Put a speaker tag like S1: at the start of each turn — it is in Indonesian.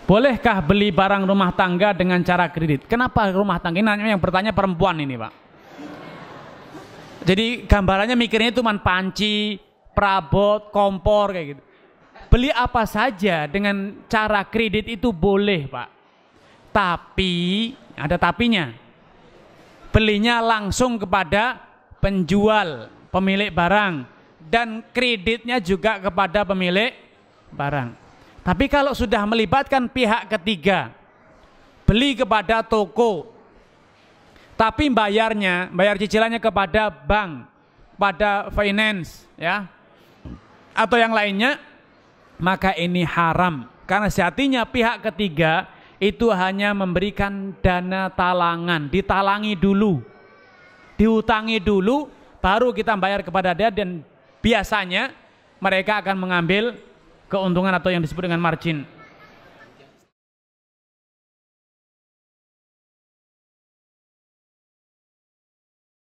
S1: Bolehkah beli barang rumah tangga dengan cara kredit? Kenapa rumah tangga? Ini yang bertanya perempuan ini, Pak. Jadi gambarannya mikirnya itu cuma panci, perabot, kompor kayak gitu. Beli apa saja dengan cara kredit itu boleh, Pak. Tapi ada tapinya. Belinya langsung kepada penjual, pemilik barang, dan kreditnya juga kepada pemilik barang. Tapi kalau sudah melibatkan pihak ketiga, beli kepada toko, tapi bayar cicilannya kepada bank, pada finance, ya, atau yang lainnya, maka ini haram. Karena sejatinya pihak ketiga itu hanya memberikan dana talangan, ditalangi dulu, diutangi dulu, baru kita bayar kepada dia, dan biasanya mereka akan mengambil keuntungan atau yang disebut dengan margin.